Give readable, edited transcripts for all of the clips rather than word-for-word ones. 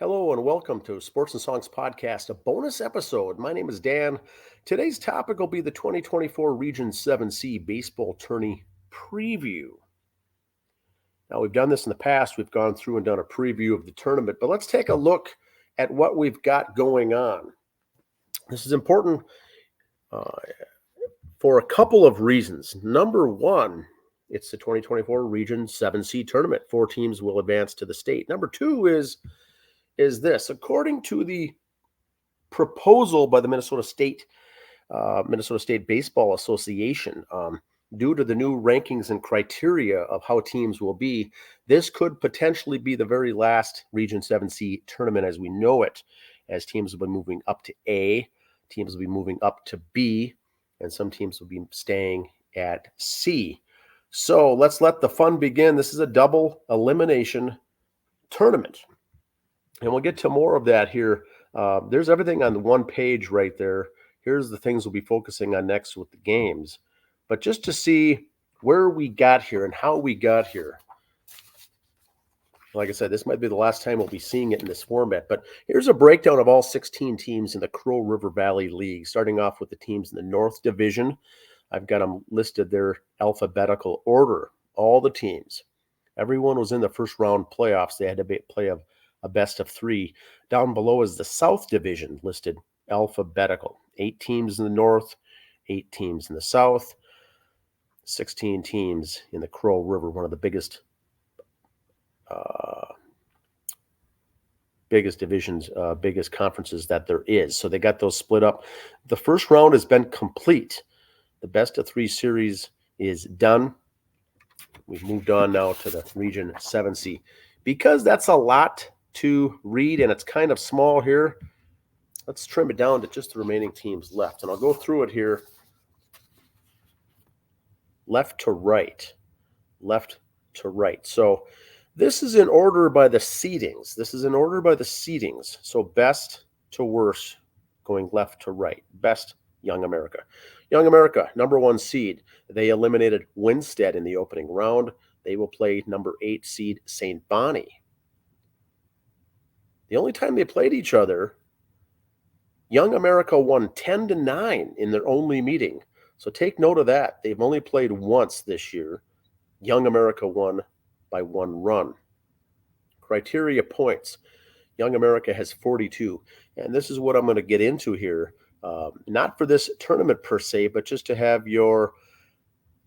Hello and welcome to Sports and Songs Podcast, a bonus episode. My name is Dan. Today's topic will be the 2024 Region 7C Baseball Tourney Preview. Now, we've done this in the past. We've gone through and done a preview of the tournament, but let's take a look at what we've got going on. This is important for a couple of reasons. Number one, it's the 2024 Region 7C tournament. 4 teams will advance to the state. Number two is this. According to the proposal by the Minnesota State Baseball Association, due to the new rankings and criteria of how teams will be, this could potentially be the very last Region 7C tournament as we know it, as teams will be moving up to A, teams will be moving up to B, and some teams will be staying at C. So let's let the fun begin. This is a double elimination tournament. And we'll get to more of that here. There's everything on the one page right there. Here's the things we'll be focusing on next with the games. But just to see where we got here and how we got here. Like I said, this might be the last time we'll be seeing it in this format. But here's a breakdown of all 16 teams in the Crow River Valley League, starting off with the teams in the North Division. I've got them listed their alphabetical order, all the teams. Everyone was in the first round playoffs. They had to play a best of 3. Down below is the South Division, listed alphabetical. 8 teams in the North, 8 teams in the South, 16 teams in the Crow River, one of the biggest divisions, biggest conferences that there is. So they got those split up. The first round has been complete. The best of 3 series is done. We've moved on now to the Region 7C. Because that's a lot to read and it's kind of small here, let's trim it down to just the remaining teams left. And I'll go through it here left to right. So this is in order by the seedings. So best to worst, going left to right. Best, Young America. Young America, number 1 seed. They eliminated Winstead in the opening round. They will play number 8 seed St. Bonnie. The only time they played each other, Young America won 10-9 in their only meeting. So take note of that. They've only played once this year. Young America won by 1 run. Criteria points. Young America has 42. And this is what I'm going to get into here. Not for this tournament per se, but just to have your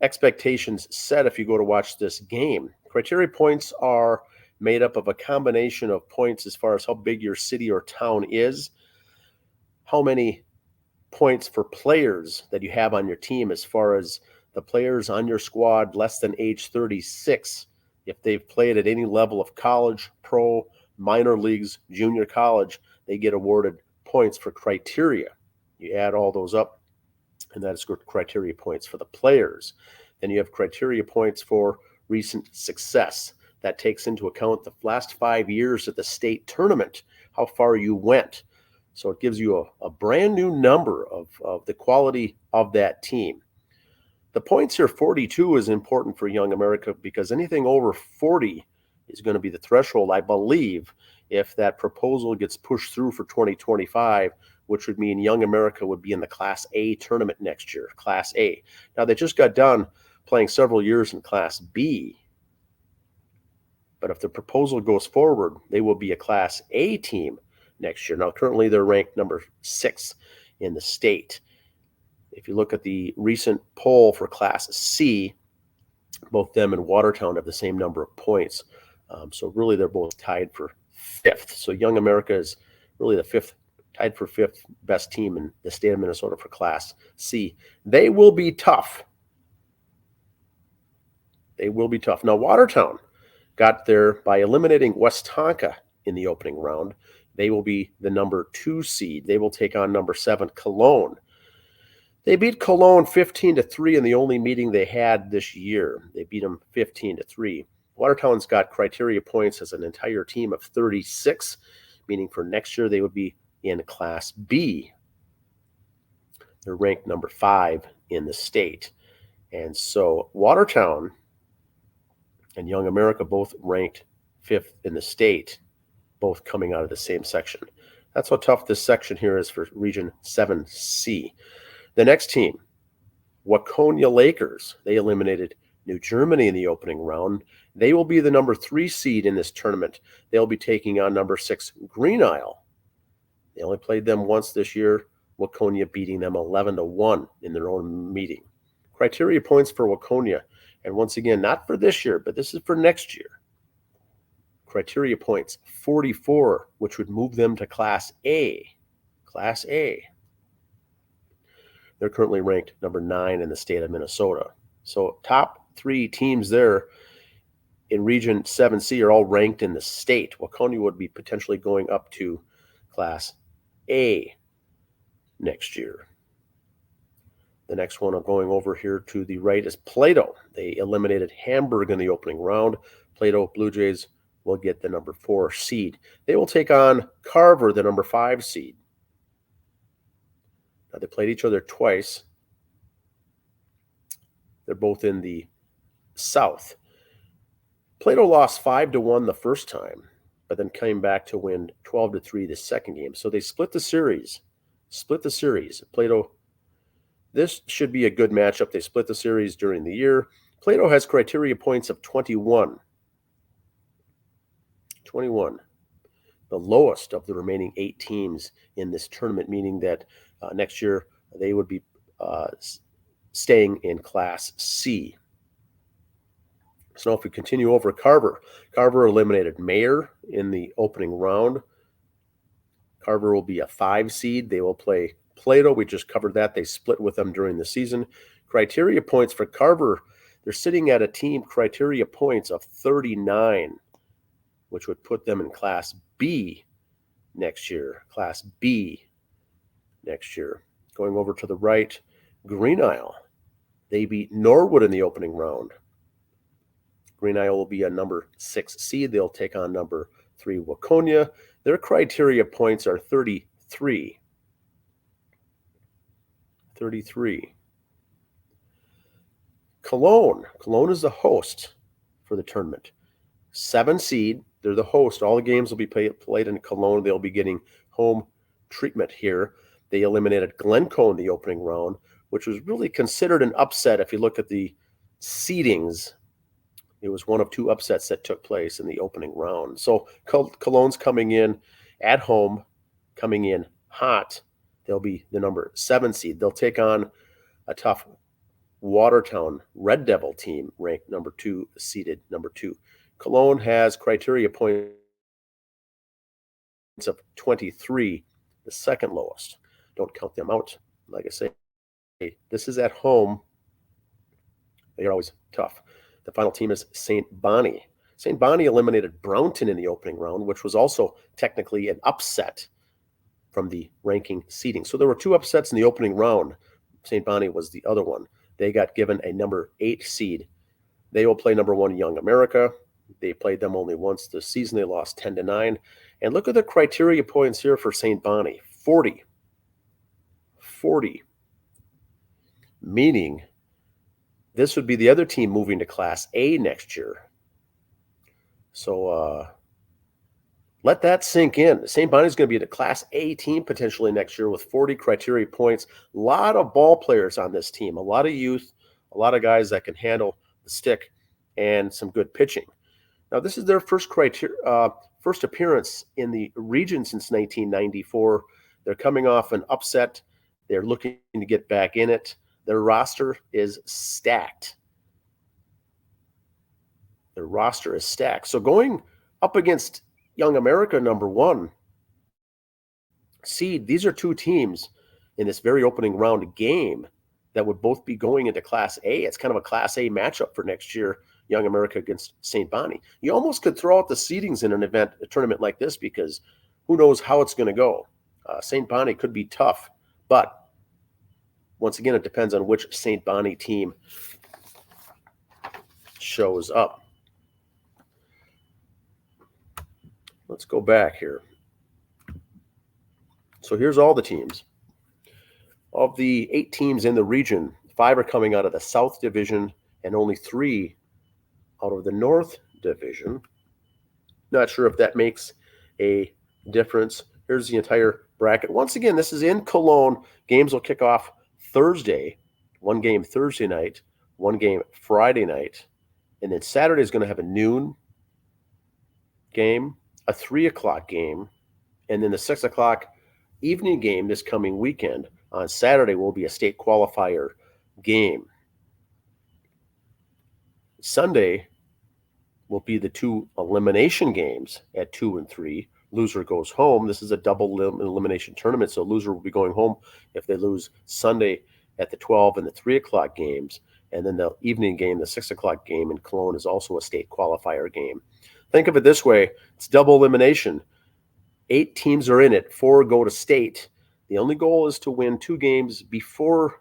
expectations set if you go to watch this game. Criteria points are made up of a combination of points as far as how big your city or town is, how many points for players that you have on your team as far as the players on your squad less than age 36, if they've played at any level of college, pro, minor leagues, junior college, they get awarded points for criteria. You add all those up, and that's criteria points for the players. Then you have criteria points for recent success. That takes into account the last 5 years at the state tournament, how far you went. So it gives you a brand new number of the quality of that team. The points here, 42, is important for Young America because anything over 40 is going to be the threshold, I believe, if that proposal gets pushed through for 2025, which would mean Young America would be in the Class A tournament next year, Class A. Now, they just got done playing several years in Class B. But if the proposal goes forward, they will be a Class A team next year. Now, currently, they're ranked number 6 in the state. If you look at the recent poll for Class C, both them and Watertown have the same number of points. So really, they're both tied for 5th. So Young America is really the 5th, tied for 5th best team in the state of Minnesota for Class C. They will be tough. Now, Watertown got there by eliminating West Tonka in the opening round. They will be the number 2 seed. They will take on number 7, Cologne. They beat Cologne 15-3 in the only meeting they had this year. They beat them 15-3. Watertown's got criteria points as an entire team of 36, meaning for next year they would be in Class B. They're ranked number 5 in the state. And so Watertown and Young America both ranked 5th in the state. both coming out of the same section. That's how tough this section here is for Region 7C. The next team, Waconia Lakers. They eliminated New Germany in the opening round. They will be the number 3 seed in this tournament. They'll be taking on number 6 Green Isle. They only played them once this year, Waconia beating them 11-1 in their own meeting. Criteria points for Waconia, and once again, not for this year, but this is for next year. Criteria points, 44, which would move them to Class A. Class A. They're currently ranked number 9 in the state of Minnesota. So top 3 teams there in Region 7C are all ranked in the state. Waconia would be potentially going up to Class A next year. The next one going over here to the right is Plato. They eliminated Hamburg in the opening round. Plato Blue Jays will get the number 4 seed. They will take on Carver, the number 5 seed. Now, they played each other twice. They're both in the South. Plato lost 5-1 the first time, but then came back to win 12-3 the second game. So they split the series. Plato, this should be a good matchup. They split the series during the year. Plato has criteria points of 21. 21. The lowest of the remaining 8 teams in this tournament, meaning that next year they would be staying in Class C. So now if we continue over, Carver eliminated Mayer in the opening round. Carver will be a 5 seed. They will play Plato. We just covered that. They split with them during the season. Criteria points for Carver, they're sitting at a team criteria points of 39, which would put them in Class B next year. Class B next year. Going over to the right, Green Isle. They beat Norwood in the opening round. Green Isle will be a number 6 seed. They'll take on number 3 Waconia. Their criteria points are 33. 33. Cologne. Cologne is the host for the tournament. 7 seed. They're the host. All the games will be played in Cologne. They'll be getting home treatment here. They eliminated Glencoe in the opening round, which was really considered an upset if you look at the seedings. It was one of 2 upsets that took place in the opening round. So Cologne's coming in at home, coming in hot. They'll be the number 7 seed. They'll take on a tough Watertown Red Devil team, ranked number 2, seeded number 2. Cologne has criteria points of 23, the second lowest. Don't count them out. Like I say, this is at home. They're always tough. The final team is St. Bonnie. St. Bonnie eliminated Brownton in the opening round, which was also technically an upset from the ranking seeding. So there were 2 upsets in the opening round. St. Bonnie was the other one. They got given a number 8 seed. They will play number 1 Young America. They played them only once this season. They lost 10-9. And look at the criteria points here for St. Bonnie. 40. 40. Meaning this would be the other team moving to Class A next year. So let that sink in. St. Bonnie's going to be the Class A team potentially next year with 40 criteria points. A lot of ball players on this team, a lot of youth, a lot of guys that can handle the stick, and some good pitching. Now, this is their first appearance in the region since 1994. They're coming off an upset. They're looking to get back in it. Their roster is stacked. So going up against Young America, number 1 seed, these are 2 teams in this very opening round game that would both be going into Class A. It's kind of a Class A matchup for next year, Young America against St. Bonnie. You almost could throw out the seedings in a tournament like this, because who knows how it's going to go. St. Bonnie could be tough, but once again, it depends on which St. Bonnie team shows up. Let's go back here. So here's all the teams. Of the 8 teams in the region, 5 are coming out of the South Division and only 3 out of the North Division. Not sure if that makes a difference. Here's the entire bracket. Once again, this is in Cologne. Games will kick off Thursday. One game Thursday night, one game Friday night. And then Saturday is going to have a noon game, a 3 o'clock game, and then the 6 o'clock evening game this coming weekend on Saturday will be a state qualifier game. Sunday will be the 2 elimination games at 2 and 3. Loser goes home. This is a double elimination tournament, so loser will be going home if they lose Sunday at the 12 and the 3 o'clock games. And then the evening game, the 6 o'clock game in Cologne, is also a state qualifier game. Think of it this way. It's double elimination. 8 teams are in it. 4 go to state. The only goal is to win 2 games before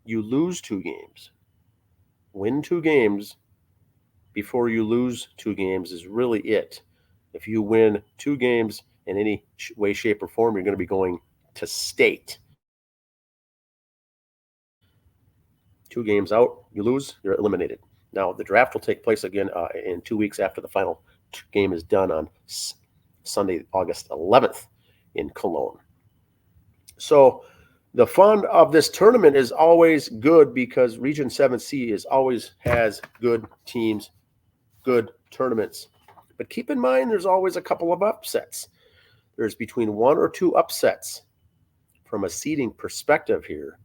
you lose 2 games. Win 2 games before you lose 2 games is really it. If you win 2 games in any way, shape, or form, you're going to be going to state. 2 games out, you lose, you're eliminated. Now, the draft will take place again in 2 weeks after the final game is done on Sunday, August 11th in Cologne. So the fun of this tournament is always good because Region 7C always has good teams, good tournaments. But keep in mind, there's always a couple of upsets. There's between 1 or 2 upsets from a seeding perspective here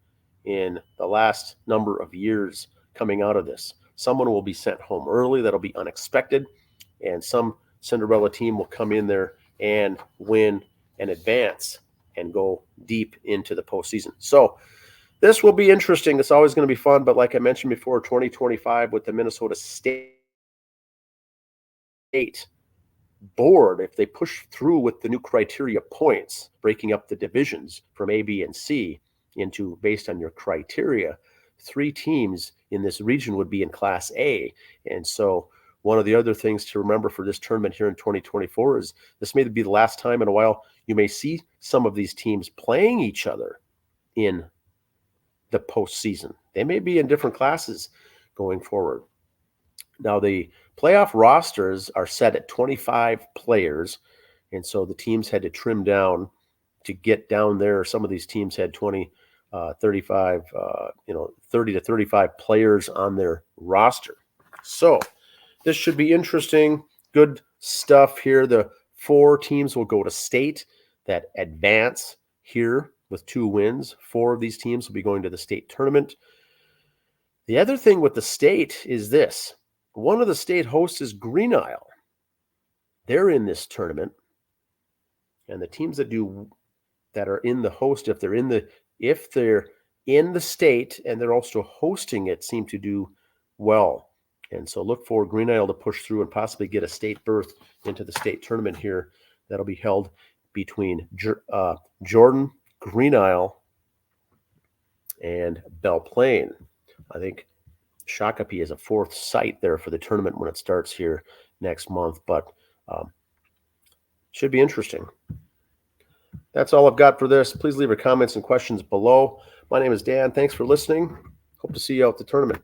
in the last number of years coming out of this. Someone will be sent home early. That'll be unexpected. And some Cinderella team will come in there and win and advance and go deep into the postseason. So this will be interesting. It's always going to be fun. But like I mentioned before, 2025 with the Minnesota State board, if they push through with the new criteria points, breaking up the divisions from A, B, and C into based on your criteria, 3 teams in this region would be in Class A. And so one of the other things to remember for this tournament here in 2024 is this may be the last time in a while you may see some of these teams playing each other in the postseason. They may be in different classes going forward. Now, the playoff rosters are set at 25 players, and so the teams had to trim down to get down there. Some of these teams had 30 to 35 players on their roster. So this should be interesting. Good stuff here. The 4 teams will go to state that advance here with 2 wins. 4 of these teams will be going to the state tournament. The other thing with the state is this. One of the state hosts is Green Isle. They're in this tournament. And the teams that are in the host, if they're in the state and they're also hosting it, seem to do well. And so look for Green Isle to push through and possibly get a state berth into the state tournament here. That'll be held between Jordan, Green Isle, and Belle Plaine. I think Shakopee is a 4th site there for the tournament when it starts here next month, but should be interesting. That's all I've got for this. Please leave your comments and questions below. My name is Dan. Thanks for listening. Hope to see you out at the tournament.